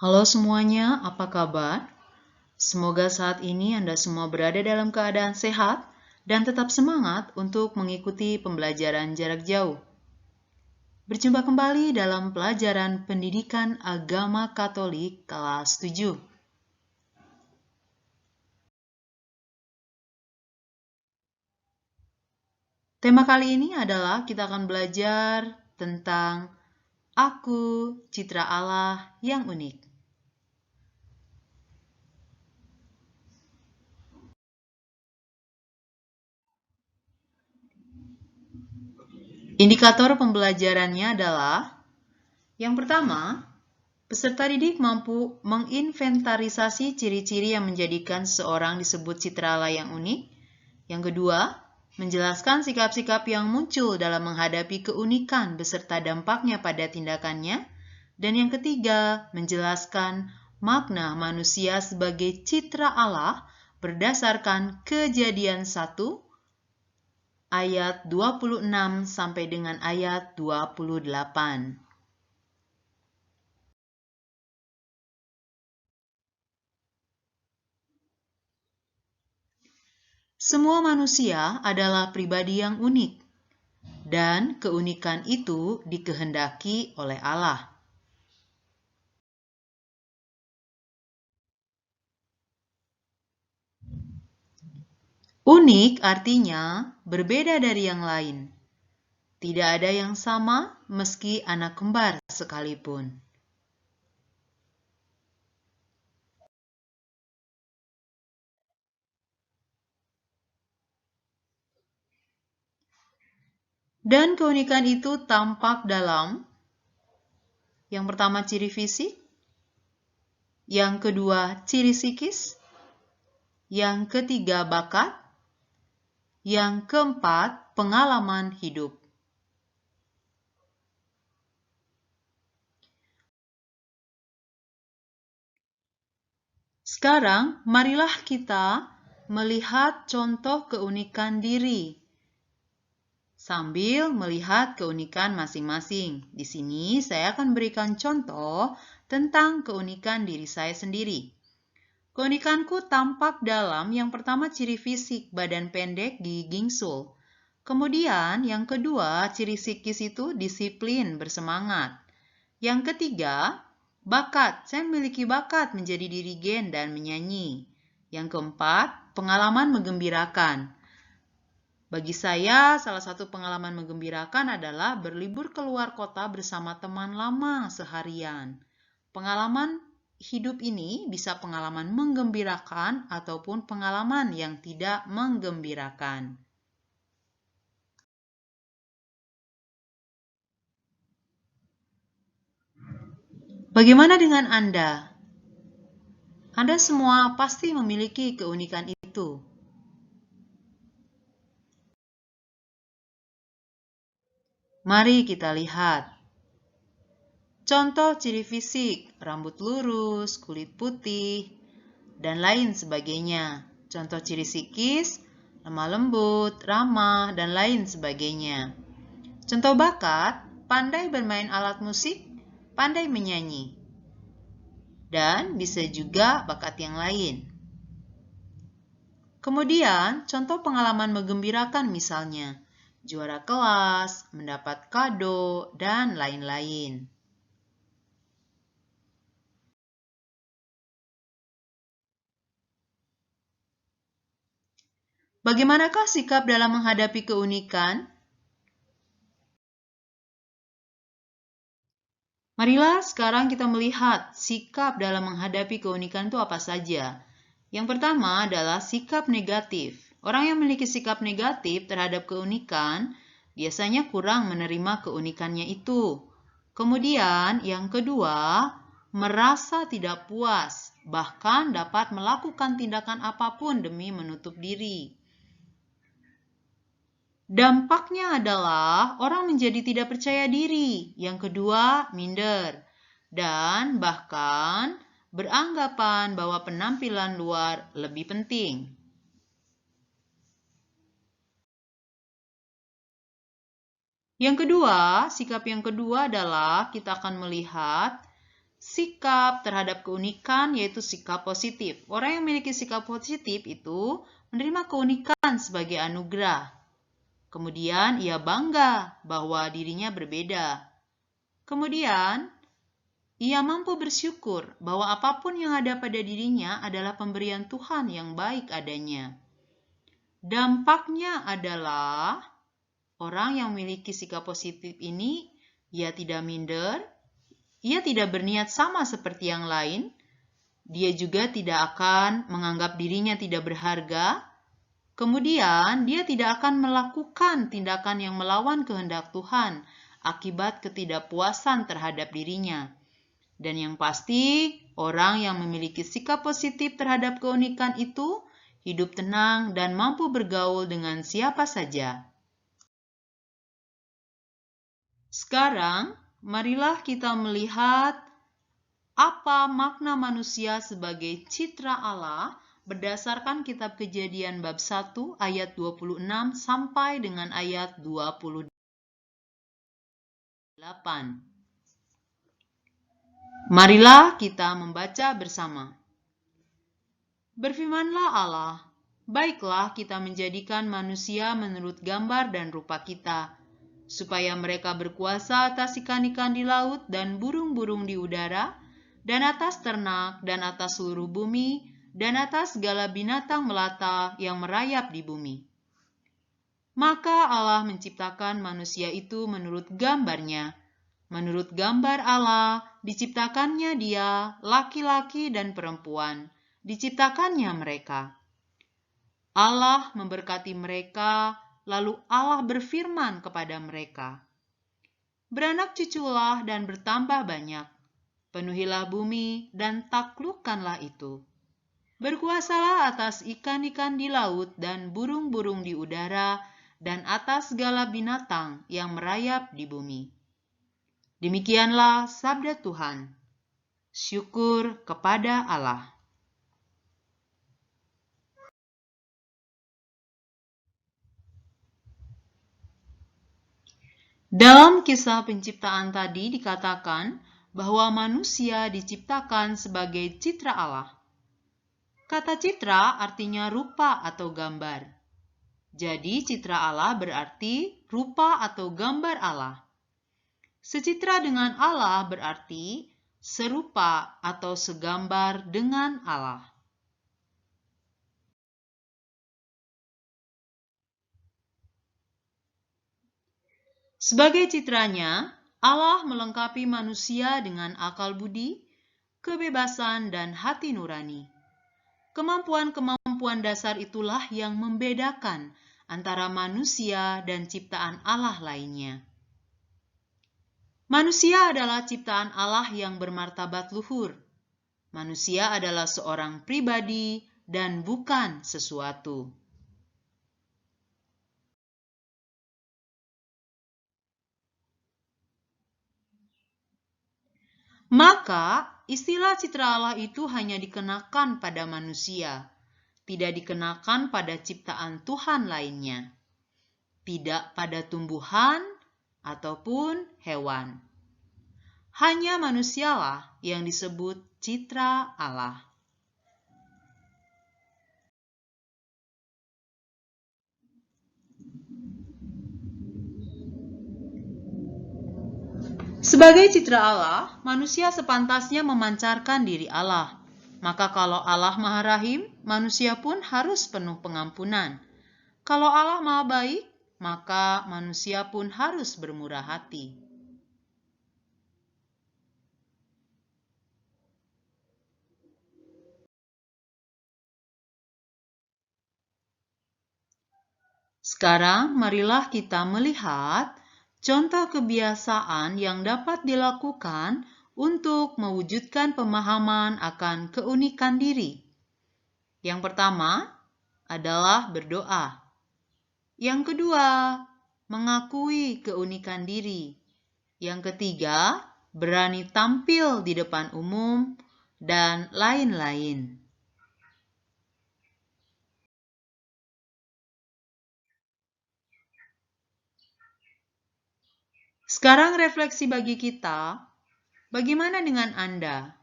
Halo semuanya, apa kabar? Semoga saat ini Anda semua berada dalam keadaan sehat dan tetap semangat untuk mengikuti pembelajaran jarak jauh. Berjumpa kembali dalam pelajaran Pendidikan Agama Katolik kelas 7. Tema kali ini adalah kita akan belajar tentang Aku, Citra Allah yang unik. Indikator pembelajarannya adalah yang pertama, peserta didik mampu menginventarisasi ciri-ciri yang menjadikan seseorang disebut citrala yang unik. Yang kedua, menjelaskan sikap-sikap yang muncul dalam menghadapi keunikan beserta dampaknya pada tindakannya. Dan yang ketiga, menjelaskan makna manusia sebagai citra Allah berdasarkan Kejadian 1 ayat 26 sampai dengan ayat 28. Semua manusia adalah pribadi yang unik, dan keunikan itu dikehendaki oleh Allah. Unik artinya berbeda dari yang lain. Tidak ada yang sama meski anak kembar sekalipun. Dan keunikan itu tampak dalam yang pertama ciri fisik, yang kedua ciri psikis, yang ketiga bakat, yang keempat pengalaman hidup. Sekarang, marilah kita melihat contoh keunikan diri sambil melihat keunikan masing-masing. Di sini saya akan berikan contoh tentang keunikan diri saya sendiri. Keunikanku tampak dalam yang pertama ciri fisik, badan pendek, gigi gingsul. Kemudian yang kedua ciri psikis itu disiplin, bersemangat. Yang ketiga, bakat. Saya memiliki bakat menjadi dirigen dan menyanyi. Yang keempat, pengalaman menggembirakan. Bagi saya, salah satu pengalaman menggembirakan adalah berlibur keluar kota bersama teman lama seharian. Pengalaman hidup ini bisa pengalaman menggembirakan ataupun pengalaman yang tidak menggembirakan. Bagaimana dengan Anda? Anda semua pasti memiliki keunikan itu. Mari kita lihat. Contoh ciri fisik, rambut lurus, kulit putih, dan lain sebagainya. Contoh ciri psikis, lemah lembut, ramah, dan lain sebagainya. Contoh bakat, pandai bermain alat musik, pandai menyanyi. Dan bisa juga bakat yang lain. Kemudian, contoh pengalaman menggembirakan misalnya, juara kelas, mendapat kado, dan lain-lain. Bagaimanakah sikap dalam menghadapi keunikan? Marilah sekarang kita melihat sikap dalam menghadapi keunikan itu apa saja. Yang pertama adalah sikap negatif. Orang yang memiliki sikap negatif terhadap keunikan biasanya kurang menerima keunikannya itu. Kemudian yang kedua, merasa tidak puas, bahkan dapat melakukan tindakan apapun demi menutup diri. Dampaknya adalah orang menjadi tidak percaya diri. Yang kedua, minder. Dan bahkan beranggapan bahwa penampilan luar lebih penting. Yang kedua, sikap yang kedua adalah kita akan melihat sikap terhadap keunikan yaitu sikap positif. Orang yang memiliki sikap positif itu menerima keunikan sebagai anugerah. Kemudian ia bangga bahwa dirinya berbeda. Kemudian ia mampu bersyukur bahwa apapun yang ada pada dirinya adalah pemberian Tuhan yang baik adanya. Dampaknya adalah orang yang memiliki sikap positif ini, ia tidak minder, ia tidak berniat sama seperti yang lain, dia juga tidak akan menganggap dirinya tidak berharga, kemudian dia tidak akan melakukan tindakan yang melawan kehendak Tuhan akibat ketidakpuasan terhadap dirinya. Dan yang pasti, orang yang memiliki sikap positif terhadap keunikan itu hidup tenang dan mampu bergaul dengan siapa saja. Sekarang, marilah kita melihat apa makna manusia sebagai citra Allah berdasarkan kitab Kejadian bab 1 ayat 26 sampai dengan ayat 28. Marilah kita membaca bersama. Berfirmanlah Allah, baiklah kita menjadikan manusia menurut gambar dan rupa kita, supaya mereka berkuasa atas ikan-ikan di laut dan burung-burung di udara, dan atas ternak, dan atas seluruh bumi, dan atas segala binatang melata yang merayap di bumi. Maka Allah menciptakan manusia itu menurut gambarnya. Menurut gambar Allah, diciptakannya dia, laki-laki dan perempuan, diciptakannya mereka. Allah memberkati mereka, lalu Allah berfirman kepada mereka, beranak cuculah dan bertambah banyak, penuhilah bumi dan taklukkanlah itu. Berkuasalah atas ikan-ikan di laut dan burung-burung di udara dan atas segala binatang yang merayap di bumi. Demikianlah sabda Tuhan. Syukur kepada Allah. Dalam kisah penciptaan tadi dikatakan bahwa manusia diciptakan sebagai citra Allah. Kata citra artinya rupa atau gambar. Jadi citra Allah berarti rupa atau gambar Allah. Secitra dengan Allah berarti serupa atau segambar dengan Allah. Sebagai citranya, Allah melengkapi manusia dengan akal budi, kebebasan, dan hati nurani. Kemampuan-kemampuan dasar itulah yang membedakan antara manusia dan ciptaan Allah lainnya. Manusia adalah ciptaan Allah yang bermartabat luhur. Manusia adalah seorang pribadi dan bukan sesuatu. Maka, istilah citra Allah itu hanya dikenakan pada manusia, tidak dikenakan pada ciptaan Tuhan lainnya, tidak pada tumbuhan ataupun hewan. Hanya manusialah yang disebut citra Allah. Sebagai citra Allah, manusia sepantasnya memancarkan diri Allah. Maka kalau Allah Maha Rahim, manusia pun harus penuh pengampunan. Kalau Allah Maha Baik, maka manusia pun harus bermurah hati. Sekarang marilah kita melihat contoh kebiasaan yang dapat dilakukan untuk mewujudkan pemahaman akan keunikan diri. Yang pertama adalah berdoa. Yang kedua, mengakui keunikan diri. Yang ketiga, berani tampil di depan umum, dan lain-lain. Sekarang refleksi bagi kita, Bagaimana dengan Anda?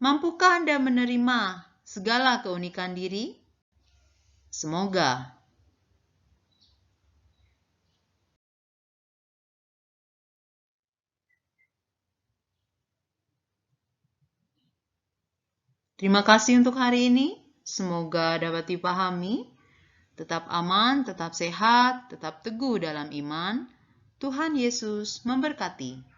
Mampukah Anda menerima segala keunikan diri? Semoga. Terima kasih untuk hari ini. Semoga dapat dipahami. Tetap aman, tetap sehat, tetap teguh dalam iman. Tuhan Yesus memberkati.